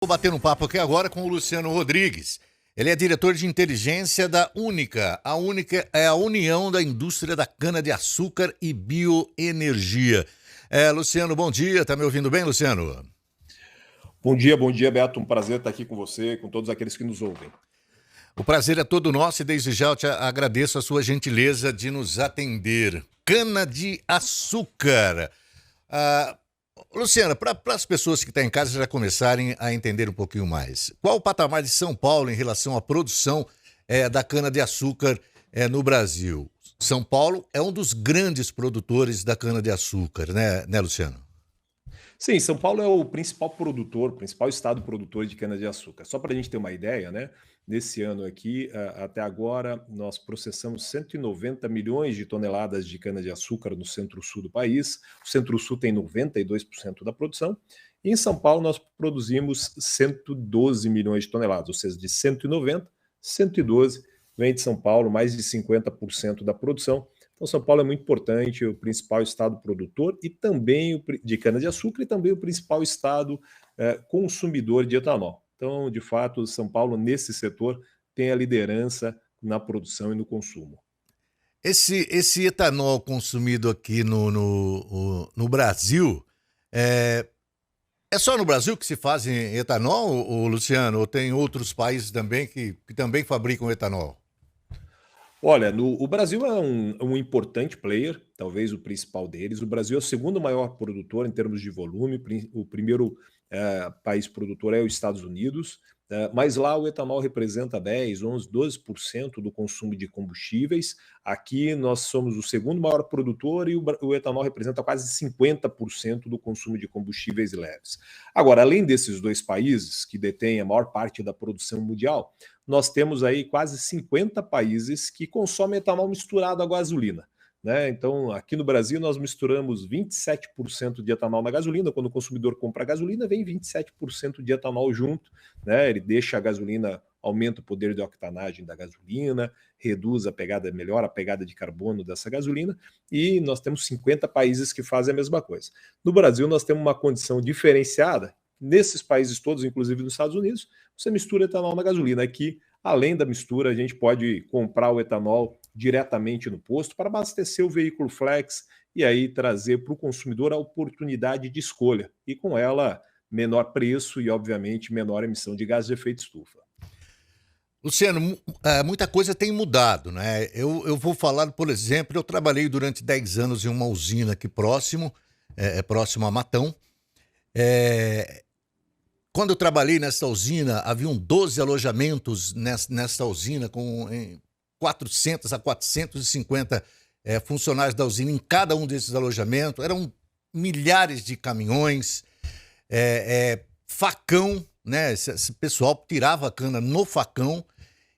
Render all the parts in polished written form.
Vou bater um papo aqui agora com o Luciano Rodrigues. Ele é diretor de inteligência da Única. A Única é a União da Indústria da Cana-de-Açúcar e Bioenergia. Luciano, bom dia. Tá me ouvindo bem, Luciano? Bom dia, Beto. Um prazer estar aqui com você, com todos aqueles que nos ouvem. O prazer é todo nosso e desde já eu te agradeço a sua gentileza de nos atender. Cana-de-açúcar. Luciana, para as pessoas que estão em casa já começarem a entender um pouquinho mais, qual o patamar de São Paulo em relação à produção da cana-de-açúcar no Brasil? São Paulo é um dos grandes produtores da cana-de-açúcar, né, Luciano? Sim, São Paulo é o principal produtor, principal estado produtor de cana-de-açúcar. Só para a gente ter uma ideia, né? Nesse ano aqui, até agora, nós processamos 190 milhões de toneladas de cana-de-açúcar no centro-sul do país. O centro-sul tem 92% da produção. E em São Paulo, nós produzimos 112 milhões de toneladas, ou seja, de 190, 112 vem de São Paulo, mais de 50% da produção. Então, São Paulo é muito importante, o principal estado produtor e também de cana-de-açúcar e também o principal estado consumidor de etanol. Então, de fato, São Paulo, nesse setor, tem a liderança na produção e no consumo. Esse etanol consumido aqui no Brasil, é, é só no Brasil que se faz etanol, Luciano? Ou tem outros países também que também fabricam etanol? Olha, o Brasil é um importante player, talvez o principal deles. O Brasil é o segundo maior produtor em termos de volume. O primeiro país produtor é os Estados Unidos, mas lá o etanol representa 10, 11, 12% do consumo de combustíveis. Aqui nós somos o segundo maior produtor e o etanol representa quase 50% do consumo de combustíveis leves. Agora, além desses dois países, que detêm a maior parte da produção mundial, nós temos aí quase 50 países que consomem etanol misturado à gasolina. Né? Então, aqui no Brasil, nós misturamos 27% de etanol na gasolina. Quando o consumidor compra a gasolina, vem 27% de etanol junto. Né? Ele deixa a gasolina, aumenta o poder de octanagem da gasolina, reduz a pegada, melhora a pegada de carbono dessa gasolina, e nós temos 50 países que fazem a mesma coisa. No Brasil, nós temos uma condição diferenciada. Nesses países todos, inclusive nos Estados Unidos, você mistura etanol na gasolina. Aqui, além da mistura, a gente pode comprar o etanol diretamente no posto para abastecer o veículo flex e aí trazer para o consumidor a oportunidade de escolha. E com ela, menor preço e, obviamente, menor emissão de gases de efeito estufa. Luciano, muita coisa tem mudado, né? Eu vou falar, por exemplo, eu trabalhei durante 10 anos em uma usina aqui próximo a Matão. É, Quando eu trabalhei nessa usina, haviam 12 alojamentos nessa usina, com 400 a 450 funcionários da usina em cada um desses alojamentos. Eram milhares de caminhões, facão, né? Esse pessoal tirava a cana no facão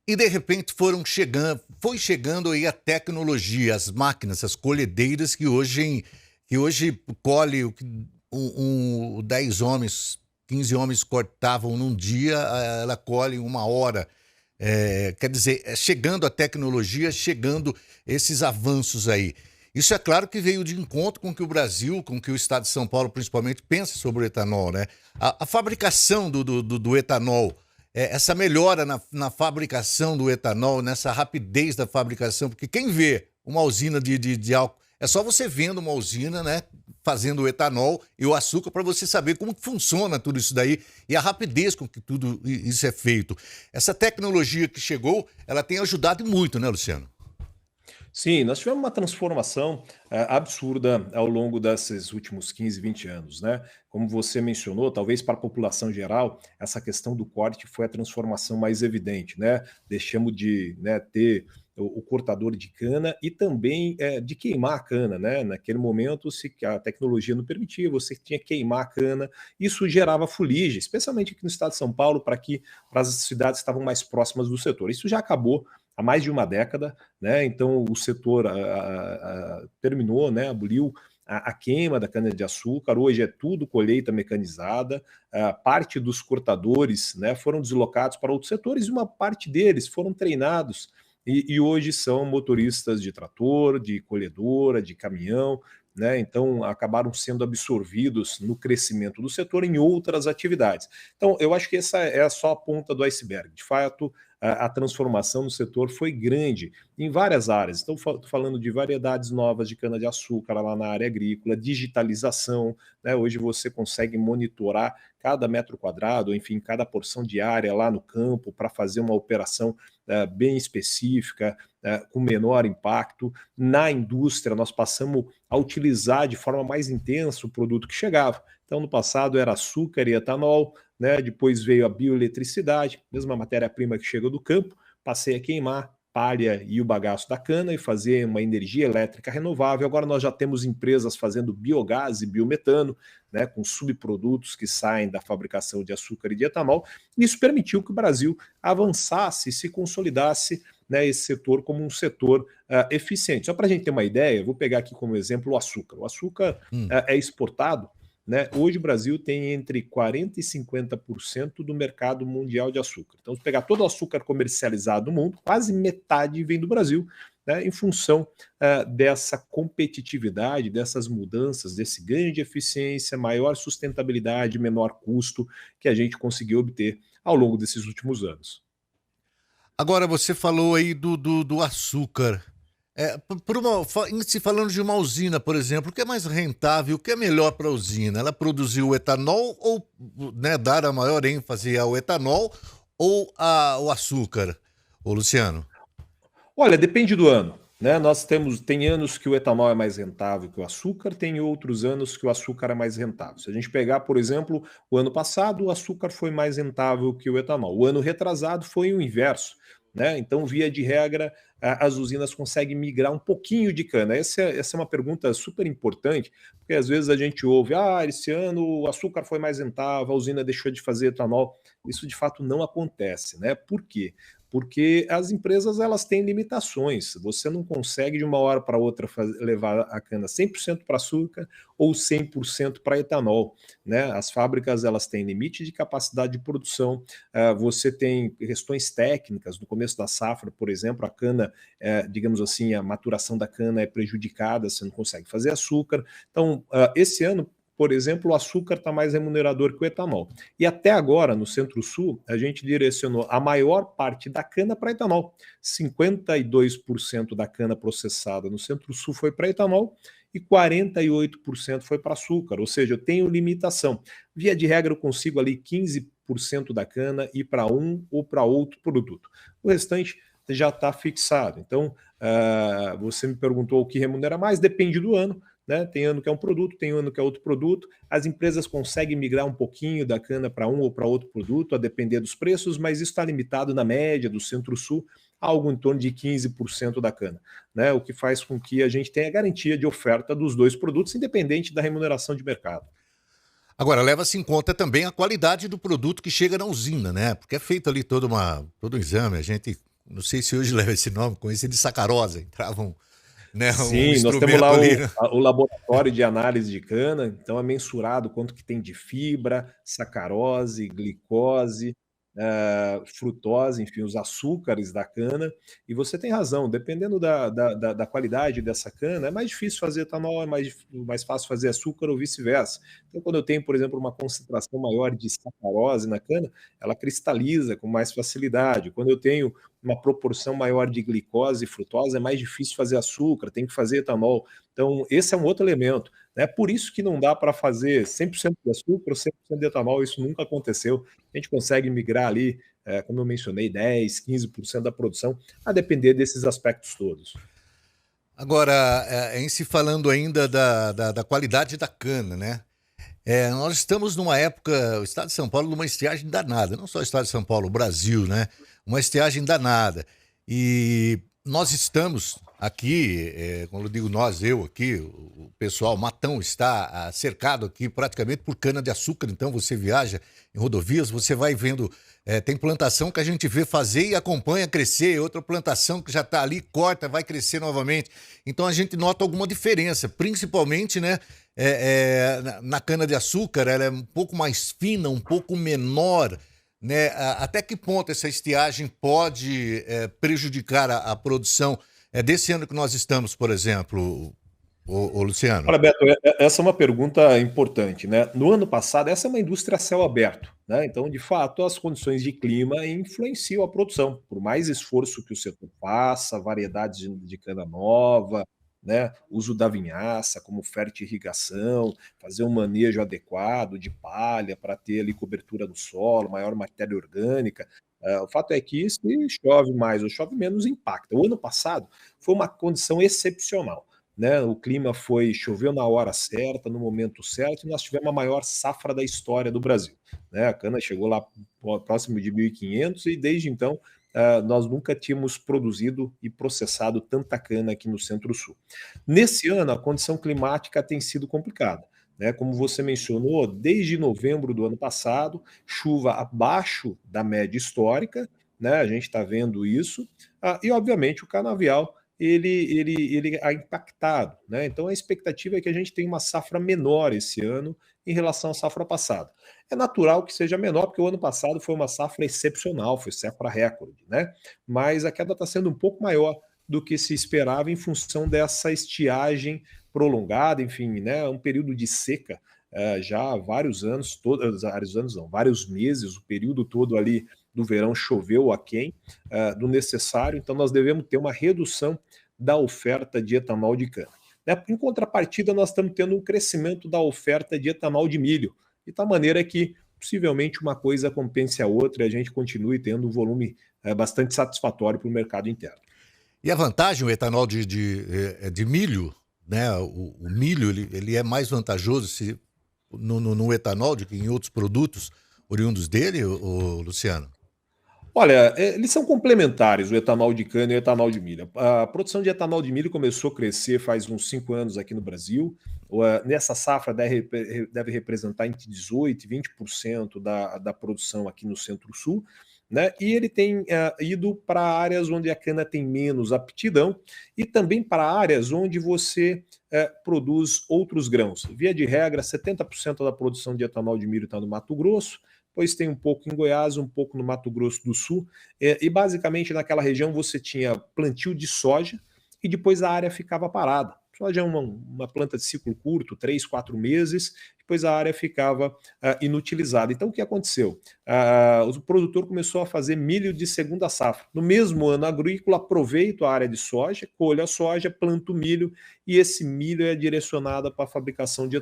e, de repente, foi chegando aí a tecnologia, as máquinas, as colhedeiras que hoje colhe o que 10 homens, 15 homens cortavam num dia, ela colhe em uma hora. Quer dizer, chegando a tecnologia, chegando esses avanços aí. Isso é claro que veio de encontro com que o Brasil, com que o estado de São Paulo principalmente pensa sobre o etanol, né? A fabricação do etanol, essa melhora na fabricação do etanol, nessa rapidez da fabricação, porque quem vê uma usina de álcool, é só você vendo uma usina, né, fazendo o etanol e o açúcar para você saber como funciona tudo isso daí e a rapidez com que tudo isso é feito. Essa tecnologia que chegou, ela tem ajudado muito, né, Luciano? Sim, nós tivemos uma transformação absurda ao longo desses últimos 15, 20 anos, né? Como você mencionou, talvez para a população geral, essa questão do corte foi a transformação mais evidente, né? Deixamos de, né, ter o cortador de cana e também de queimar a cana, né? Naquele momento, se a tecnologia não permitia, você tinha que queimar a cana. Isso gerava fuligem, especialmente aqui no estado de São Paulo, para as cidades que estavam mais próximas do setor. Isso já acabou há mais de uma década, né? Então o setor terminou, né? Aboliu a queima da cana-de-açúcar. Hoje é tudo colheita mecanizada. Parte dos cortadores, né, foram deslocados para outros setores e uma parte deles foram treinados e hoje são motoristas de trator, de colhedora, de caminhão. né? Então acabaram sendo absorvidos no crescimento do setor em outras atividades. Então, eu acho que essa é só a ponta do iceberg. De fato, a transformação no setor foi grande em várias áreas. Estou falando de variedades novas de cana-de-açúcar lá na área agrícola, digitalização, né? Hoje você consegue monitorar cada metro quadrado, enfim, cada porção de área lá no campo para fazer uma operação bem específica, com menor impacto. Na indústria, nós passamos a utilizar de forma mais intensa o produto que chegava. Então, no passado era açúcar e etanol, né? Depois veio a bioeletricidade, mesma matéria-prima que chega do campo, passei a queimar palha e o bagaço da cana e fazer uma energia elétrica renovável. Agora nós já temos empresas fazendo biogás e biometano, né, com subprodutos que saem da fabricação de açúcar e de etanol. Isso permitiu que o Brasil avançasse e se consolidasse, né, esse setor como um setor eficiente. Só para a gente ter uma ideia, vou pegar aqui como exemplo o açúcar. O açúcar é exportado, né? Hoje o Brasil tem entre 40% e 50% do mercado mundial de açúcar. Então, se pegar todo o açúcar comercializado no mundo, quase metade vem do Brasil, né, em função dessa competitividade, dessas mudanças, desse ganho de eficiência, maior sustentabilidade, menor custo que a gente conseguiu obter ao longo desses últimos anos. Agora, você falou aí do açúcar. Se falando de uma usina, por exemplo, o que é mais rentável, o que é melhor para a usina? Ela produzir o etanol ou, né, dar a maior ênfase ao etanol ou ao açúcar, ô Luciano? Olha, depende do ano, né? Tem anos que o etanol é mais rentável que o açúcar, tem outros anos que o açúcar é mais rentável. Se a gente pegar, por exemplo, o ano passado, o açúcar foi mais rentável que o etanol. O ano retrasado foi o inverso, né? Então, via de regra, as usinas conseguem migrar um pouquinho de cana. Essa é uma pergunta super importante, porque às vezes a gente ouve, esse ano o açúcar foi mais rentável, a usina deixou de fazer etanol. Isso de fato não acontece, né? Por quê? Porque as empresas elas têm limitações. Você não consegue de uma hora para outra levar a cana 100% para açúcar ou 100% para etanol, né? As fábricas elas têm limite de capacidade de produção. Você tem questões técnicas. No começo da safra, por exemplo, a cana, digamos assim, a maturação da cana é prejudicada, você não consegue fazer açúcar. Então, esse ano, por exemplo, o açúcar está mais remunerador que o etanol. E até agora, no Centro-Sul, a gente direcionou a maior parte da cana para etanol. 52% da cana processada no Centro-Sul foi para etanol e 48% foi para açúcar, ou seja, eu tenho limitação. Via de regra, eu consigo ali 15% da cana ir para um ou para outro produto. O restante já está fixado. Então, você me perguntou o que remunera mais, depende do ano. Né? Tem ano que é um produto, tem ano que é outro produto. As empresas conseguem migrar um pouquinho da cana para um ou para outro produto, a depender dos preços, mas isso está limitado na média do Centro-Sul a algo em torno de 15% da cana, né? O que faz com que a gente tenha garantia de oferta dos dois produtos, independente da remuneração de mercado. Agora, leva-se em conta também a qualidade do produto que chega na usina, né? Porque é feito ali todo um exame, a gente, não sei se hoje leva esse nome, conhecido de sacarose, entravam, né, um Sim, nós temos instrumento lá ali, né? o laboratório de análise de cana, então é mensurado quanto que tem de fibra, sacarose, glicose, frutose, enfim, os açúcares da cana. E você tem razão, dependendo da qualidade dessa cana, é mais difícil fazer etanol, é mais fácil fazer açúcar ou vice-versa. Então, quando eu tenho, por exemplo, uma concentração maior de sacarose na cana, ela cristaliza com mais facilidade. Quando eu tenho uma proporção maior de glicose e frutose, é mais difícil fazer açúcar, tem que fazer etanol. Então, esse é um outro elemento. É por isso que não dá para fazer 100% de açúcar ou 100% de etanol, isso nunca aconteceu. A gente consegue migrar ali, como eu mencionei, 10, 15% da produção, a depender desses aspectos todos. Agora, em se falando ainda da qualidade da cana, né? Nós estamos numa época, o estado de São Paulo, numa estiagem danada, não só o estado de São Paulo, o Brasil, né? Uma estiagem danada. E nós estamos aqui, quando eu digo nós, eu aqui, o pessoal, Matão está cercado aqui praticamente por cana-de-açúcar, então você viaja em rodovias, você vai vendo, tem plantação que a gente vê fazer e acompanha crescer, outra plantação que já está ali, corta, vai crescer novamente. Então a gente nota alguma diferença, principalmente, né? Na cana-de-açúcar, ela é um pouco mais fina, um pouco menor, né? Até que ponto essa estiagem pode prejudicar a produção desse ano que nós estamos, por exemplo? ô Luciano? Olha, Beto, essa é uma pergunta importante, né? No ano passado, essa é uma indústria a céu aberto, né? Então, de fato, as condições de clima influenciam a produção. Por mais esforço que o setor faça, variedades de cana nova, né? Uso da vinhaça como fertirrigação, fazer um manejo adequado de palha para ter ali cobertura do solo, maior matéria orgânica. O fato é que se chove mais ou chove menos, impacta. O ano passado foi uma condição excepcional, né? O clima choveu na hora certa, no momento certo, e nós tivemos a maior safra da história do Brasil, né? A cana chegou lá próximo de 1.500 e desde então nós nunca tínhamos produzido e processado tanta cana aqui no Centro-Sul. Nesse ano, a condição climática tem sido complicada, né? Como você mencionou, desde novembro do ano passado, chuva abaixo da média histórica, né? A gente está vendo isso, e obviamente o canavial ele é impactado, né? Então a expectativa é que a gente tenha uma safra menor esse ano em relação à safra passada. É natural que seja menor, porque o ano passado foi uma safra excepcional, foi safra recorde, né? Mas a queda está sendo um pouco maior do que se esperava em função dessa estiagem prolongada, enfim, né? Um período de seca já há vários anos, vários anos não, vários meses, o período todo ali do verão choveu aquém do necessário, então nós devemos ter uma redução da oferta de etanol de cana. Né? Em contrapartida, nós estamos tendo um crescimento da oferta de etanol de milho, de tal maneira que possivelmente uma coisa compense a outra e a gente continue tendo um volume bastante satisfatório para o mercado interno. E a vantagem, o etanol de milho, né? O milho ele é mais vantajoso no etanol do que em outros produtos oriundos dele, Luciano? Olha, eles são complementares, o etanol de cana e o etanol de milho. A produção de etanol de milho começou a crescer faz uns 5 anos aqui no Brasil. Nessa safra deve representar entre 18% e 20% da produção aqui no Centro-Sul, né? E ele tem ido para áreas onde a cana tem menos aptidão e também para áreas onde você produz outros grãos. Via de regra, 70% da produção de etanol de milho está no Mato Grosso, pois tem um pouco em Goiás, um pouco no Mato Grosso do Sul, e basicamente naquela região você tinha plantio de soja e depois a área ficava parada. Soja é uma planta de ciclo curto, 3, 4 meses, depois a área ficava inutilizada. Então o que aconteceu? O produtor começou a fazer milho de segunda safra. No mesmo ano agrícola, aproveita a área de soja, colhe a soja, planta o milho, e esse milho é direcionado para a fabricação de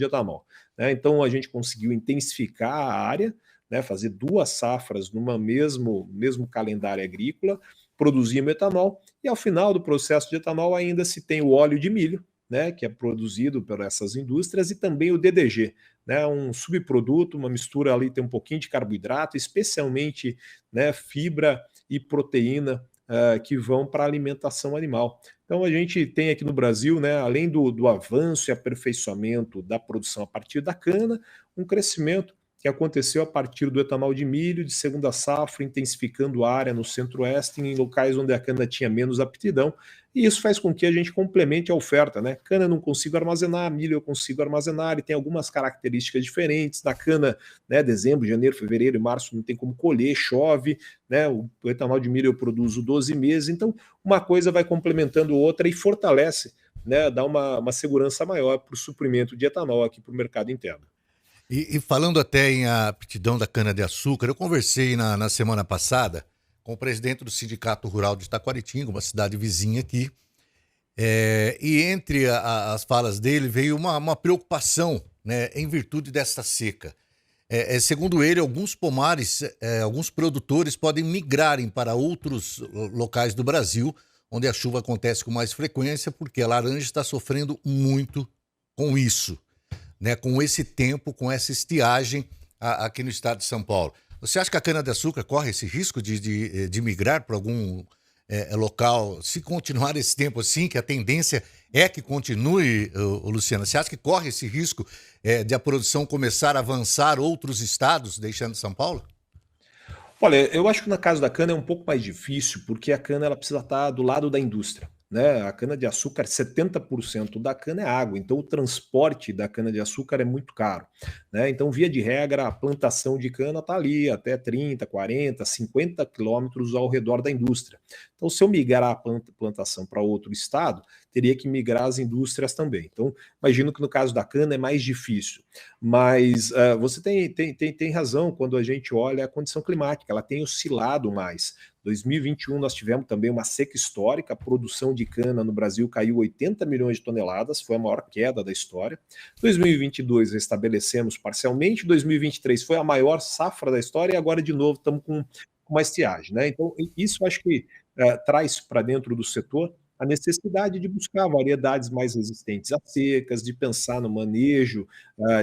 etanol. Né? Então a gente conseguiu intensificar a área, né, fazer 2 safras numa mesmo calendário agrícola, produzir etanol, e ao final do processo de etanol ainda se tem o óleo de milho, né, que é produzido por essas indústrias, e também o DDG, né, um subproduto, uma mistura ali, tem um pouquinho de carboidrato, especialmente, né, fibra e proteína que vão para a alimentação animal. Então a gente tem aqui no Brasil, né, além do avanço e aperfeiçoamento da produção a partir da cana, um crescimento que aconteceu a partir do etanol de milho, de segunda safra, intensificando a área no centro-oeste, em locais onde a cana tinha menos aptidão, e isso faz com que a gente complemente a oferta, né? Cana eu não consigo armazenar, milho eu consigo armazenar, e tem algumas características diferentes. Na cana, né, dezembro, janeiro, fevereiro e março não tem como colher, chove, né? O etanol de milho eu produzo 12 meses, então uma coisa vai complementando outra e fortalece, né? Dá uma segurança maior para o suprimento de etanol aqui para o mercado interno. E falando até em aptidão da cana-de-açúcar, eu conversei na semana passada com o presidente do Sindicato Rural de Taquaritinga, uma cidade vizinha aqui, e entre as falas dele veio uma preocupação, né, em virtude desta seca. Segundo ele, alguns pomares, alguns produtores podem migrarem para outros locais do Brasil, onde a chuva acontece com mais frequência, porque a laranja está sofrendo muito com isso, né, com esse tempo, com essa estiagem aqui no estado de São Paulo. Você acha que a cana-de-açúcar corre esse risco de migrar para algum local, se continuar esse tempo assim, que a tendência é que continue, Luciana? Você acha que corre esse risco de a produção começar a avançar outros estados, deixando São Paulo? Olha, eu acho que no caso da cana é um pouco mais difícil, porque a cana ela precisa estar do lado da indústria, né? A cana-de-açúcar, 70% da cana é água, então o transporte da cana-de-açúcar é muito caro, né? Então, via de regra, a plantação de cana está ali até 30, 40, 50 quilômetros ao redor da indústria. Então, se eu migrar a plantação para outro estado, teria que migrar as indústrias também. Então, imagino que no caso da cana é mais difícil, mas você tem razão quando a gente olha a condição climática, ela tem oscilado mais. 2021 nós tivemos também uma seca histórica, a produção de cana no Brasil caiu 80 milhões de toneladas, foi a maior queda da história. 2022 restabelecemos parcialmente, 2023 foi a maior safra da história e agora de novo estamos com uma estiagem, né? Então isso acho que traz para dentro do setor a necessidade de buscar variedades mais resistentes a secas, de pensar no manejo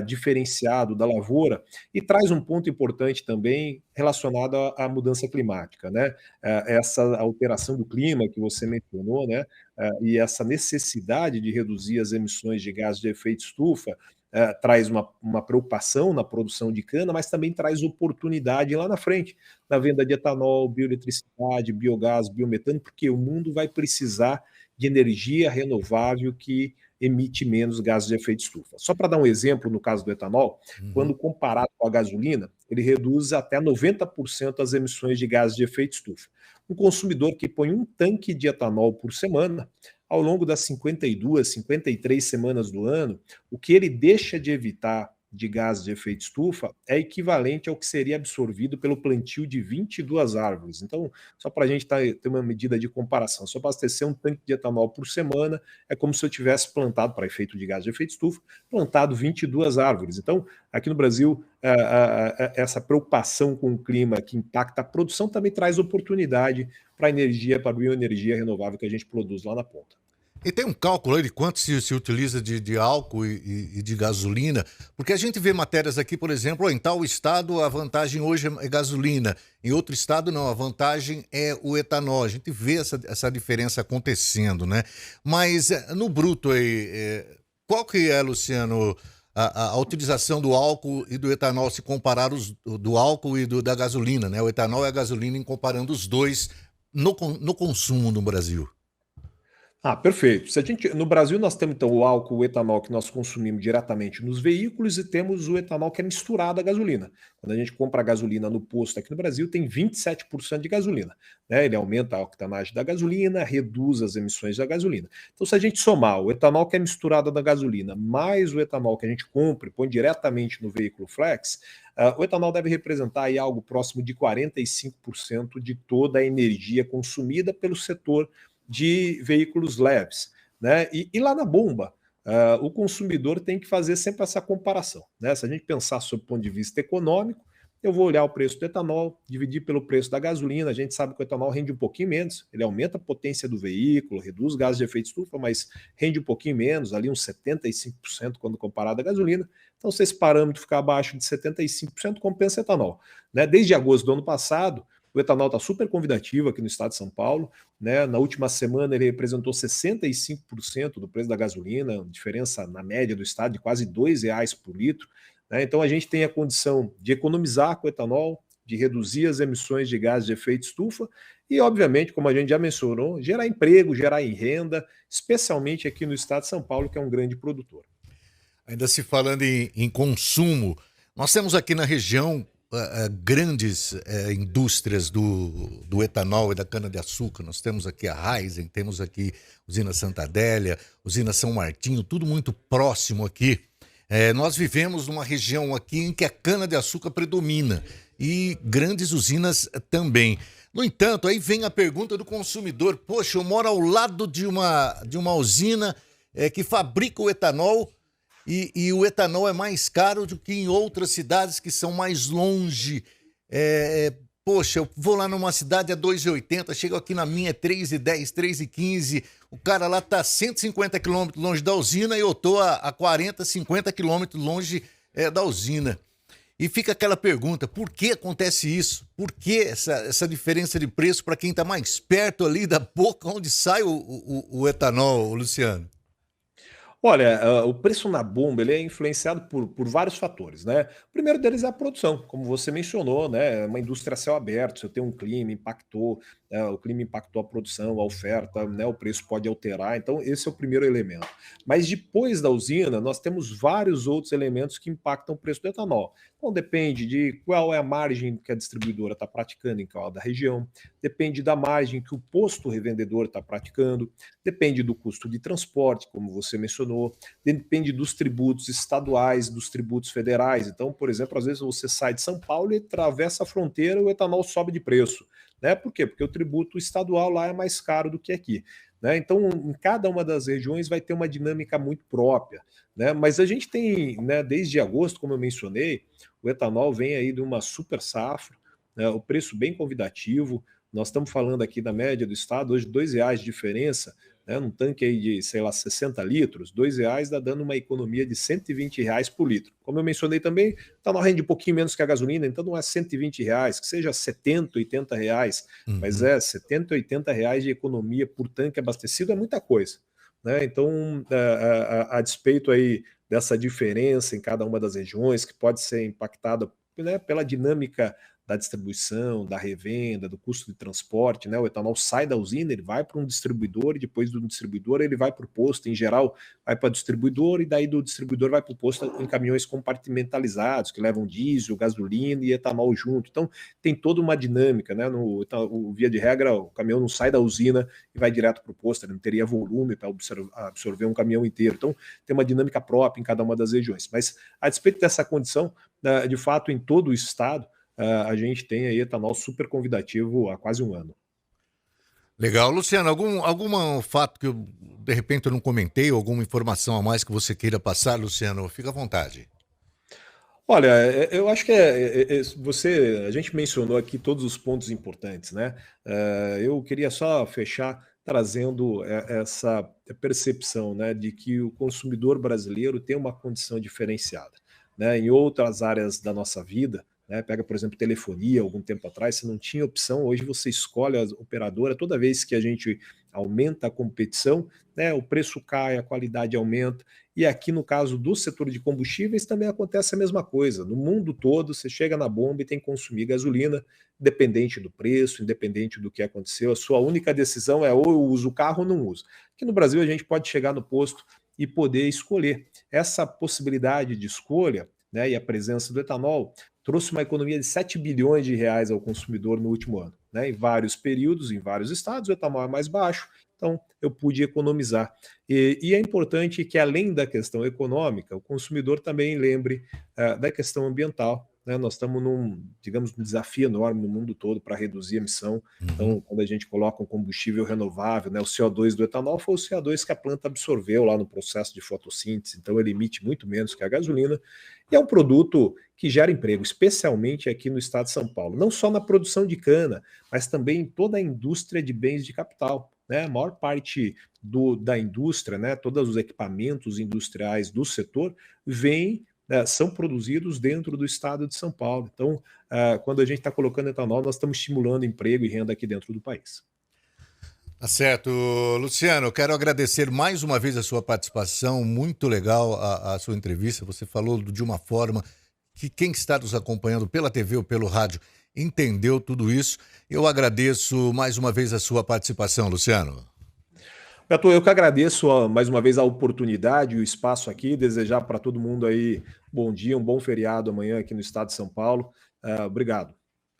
diferenciado da lavoura, e traz um ponto importante também relacionado à mudança climática, né? Essa alteração do clima que você mencionou, né? E essa necessidade de reduzir as emissões de gases de efeito estufa, traz uma preocupação na produção de cana, mas também traz oportunidade lá na frente, na venda de etanol, bioeletricidade, biogás, biometano, porque o mundo vai precisar de energia renovável que emite menos gases de efeito estufa. Só para dar um exemplo, no caso do etanol, Uhum. quando comparado com a gasolina, ele reduz até 90% as emissões de gases de efeito estufa. Um consumidor que põe um tanque de etanol por semana, ao longo das 52, 53 semanas do ano, o que ele deixa de evitar de gases de efeito estufa é equivalente ao que seria absorvido pelo plantio de 22 árvores. Então, só para a gente ter uma medida de comparação, se eu abastecer um tanque de etanol por semana, é como se eu tivesse plantado, para efeito de gás de efeito estufa, plantado 22 árvores. Então, aqui no Brasil, essa preocupação com o clima que impacta a produção também traz oportunidade para a energia, para a bioenergia renovável que a gente produz lá na ponta. E tem um cálculo aí de quanto se utiliza de álcool e de gasolina? Porque a gente vê matérias aqui, por exemplo, em tal estado a vantagem hoje é gasolina, em outro estado não, a vantagem é o etanol. A gente vê essa diferença acontecendo, né? Mas no bruto aí, qual que é, Luciano, a utilização do álcool e do etanol, se comparar do álcool e da gasolina, né? O etanol e a gasolina, em comparando os dois no consumo no Brasil. Perfeito. Se a gente, no Brasil, nós temos então o álcool, o etanol que nós consumimos diretamente nos veículos e temos o etanol que é misturado à gasolina. Quando a gente compra a gasolina no posto aqui no Brasil, tem 27% de gasolina, né? Ele aumenta a octanagem da gasolina, reduz as emissões da gasolina. Então, se a gente somar o etanol que é misturado na gasolina, mais o etanol que a gente compra e põe diretamente no veículo flex, o etanol deve representar aí algo próximo de 45% de toda a energia consumida pelo setor de veículos leves, né? E lá na bomba, o consumidor tem que fazer sempre essa comparação, né? Se a gente pensar sob o ponto de vista econômico, eu vou olhar o preço do etanol, dividir pelo preço da gasolina. A gente sabe que o etanol rende um pouquinho menos, ele aumenta a potência do veículo, reduz gases de efeito estufa, mas rende um pouquinho menos, ali uns 75% quando comparado à gasolina. Então, se esse parâmetro ficar abaixo de 75%, compensa etanol, né? Desde agosto do ano passado, o etanol está super convidativo aqui no estado de São Paulo, né? Na última semana ele representou 65% do preço da gasolina, diferença na média do estado de quase R$ 2 por litro, né? Então a gente tem a condição de economizar com o etanol, de reduzir as emissões de gases de efeito estufa e, obviamente, como a gente já mencionou, gerar emprego, gerar renda, especialmente aqui no estado de São Paulo, que é um grande produtor. Ainda se falando em consumo, nós temos aqui na região grandes indústrias do etanol e da cana-de-açúcar. Nós temos aqui a Raízen, temos aqui usina Santa Adélia, usina São Martinho, tudo muito próximo aqui. Nós vivemos numa região aqui em que a cana-de-açúcar predomina e grandes usinas também. No entanto, aí vem a pergunta do consumidor: poxa, eu moro ao lado de uma usina que fabrica o etanol, e o etanol é mais caro do que em outras cidades que são mais longe. Poxa, eu vou lá numa cidade a 2,80, chego aqui na minha é 3,10, 3,15. O cara lá tá 150 quilômetros longe da usina e eu tô a 40, 50 quilômetros longe da usina. E fica aquela pergunta: por que acontece isso? Por que essa diferença de preço para quem está mais perto ali da boca onde sai o etanol, Luciano? Olha, o preço na bomba ele é influenciado por vários fatores, né? O primeiro deles é a produção, como você mencionou, né? É uma indústria a céu aberto, se eu tenho um clima, impactou. o clima impactou a produção, a oferta, né, o preço pode alterar. Então, esse é o primeiro elemento. Mas depois da usina, nós temos vários outros elementos que impactam o preço do etanol. Então, depende de qual é a margem que a distribuidora está praticando em cada região, depende da margem que o posto revendedor está praticando, depende do custo de transporte, como você mencionou, depende dos tributos estaduais, dos tributos federais. Então, por exemplo, às vezes você sai de São Paulo e atravessa a fronteira e o etanol sobe de preço. Né? Por quê? Porque o tributo estadual lá é mais caro do que aqui. Né? Então, em cada uma das regiões vai ter uma dinâmica muito própria. Né? Mas a gente tem, né, desde agosto, como eu mencionei, o etanol vem aí de uma super safra, né, o preço bem convidativo. Nós estamos falando aqui da média do estado, hoje R$ 2 de diferença, né, num tanque aí de, sei lá, 60 litros, R$ 2 está dando uma economia de R$ 120 por litro. Como eu mencionei também, está na rende um pouquinho menos que a gasolina, então não é R$ 120, que seja 70, R$ 80, mas Uhum. é 70, R$ 80 de economia por tanque abastecido é muita coisa. Né? Então, a despeito aí dessa diferença em cada uma das regiões, que pode ser impactada, né, pela dinâmica da distribuição, da revenda, do custo de transporte, né? O etanol sai da usina, ele vai para um distribuidor e depois do distribuidor ele vai para o posto, em geral vai para o distribuidor e daí do distribuidor vai para o posto em caminhões compartimentalizados que levam diesel, gasolina e etanol junto. Então tem toda uma dinâmica, né? O via de regra, o caminhão não sai da usina e vai direto para o posto, ele não teria volume para absorver um caminhão inteiro. Então tem uma dinâmica própria em cada uma das regiões. Mas a despeito dessa condição, de fato, em todo o estado, a gente tem aí etanol super convidativo há quase um ano. Legal. Luciano, algum fato que eu, de repente, eu não comentei, alguma informação a mais que você queira passar, Luciano? Fica à vontade. Olha, eu acho que a gente mencionou aqui todos os pontos importantes, né? Eu queria só fechar trazendo essa percepção, né, de que o consumidor brasileiro tem uma condição diferenciada, né? Em outras áreas da nossa vida, né? Pega, por exemplo, telefonia, algum tempo atrás, você não tinha opção, hoje você escolhe a operadora, toda vez que a gente aumenta a competição, né, o preço cai, a qualidade aumenta. E aqui no caso do setor de combustíveis também acontece a mesma coisa. No mundo todo, você chega na bomba e tem que consumir gasolina, independente do preço, independente do que aconteceu. A sua única decisão é ou eu uso o carro ou não uso. Aqui no Brasil a gente pode chegar no posto e poder escolher. Essa possibilidade de escolha, né, e a presença do etanol trouxe uma economia de 7 bilhões de reais ao consumidor no último ano. Né? Em vários períodos, em vários estados, o etanol é mais baixo, então eu pude economizar. E é importante que, além da questão econômica, o consumidor também lembre da questão ambiental. Né? Nós estamos digamos, um desafio enorme no mundo todo para reduzir a emissão. Uhum. Então, quando a gente coloca um combustível renovável, né, o CO2 do etanol foi o CO2 que a planta absorveu lá no processo de fotossíntese, então ele emite muito menos que a gasolina, e é um produto que gera emprego, especialmente aqui no estado de São Paulo, não só na produção de cana, mas também em toda a indústria de bens de capital. Né? A maior parte da indústria, né, todos os equipamentos industriais do setor, são produzidos dentro do estado de São Paulo. Então, quando a gente está colocando etanol, nós estamos estimulando emprego e renda aqui dentro do país. Tá certo. Luciano, eu quero agradecer mais uma vez a sua participação, muito legal a sua entrevista. Você falou de uma forma que quem está nos acompanhando pela TV ou pelo rádio entendeu tudo isso. Eu agradeço mais uma vez a sua participação, Luciano. Beto, eu que agradeço mais uma vez a oportunidade e o espaço aqui, desejar para todo mundo aí bom dia, um bom feriado amanhã aqui no estado de São Paulo. Obrigado.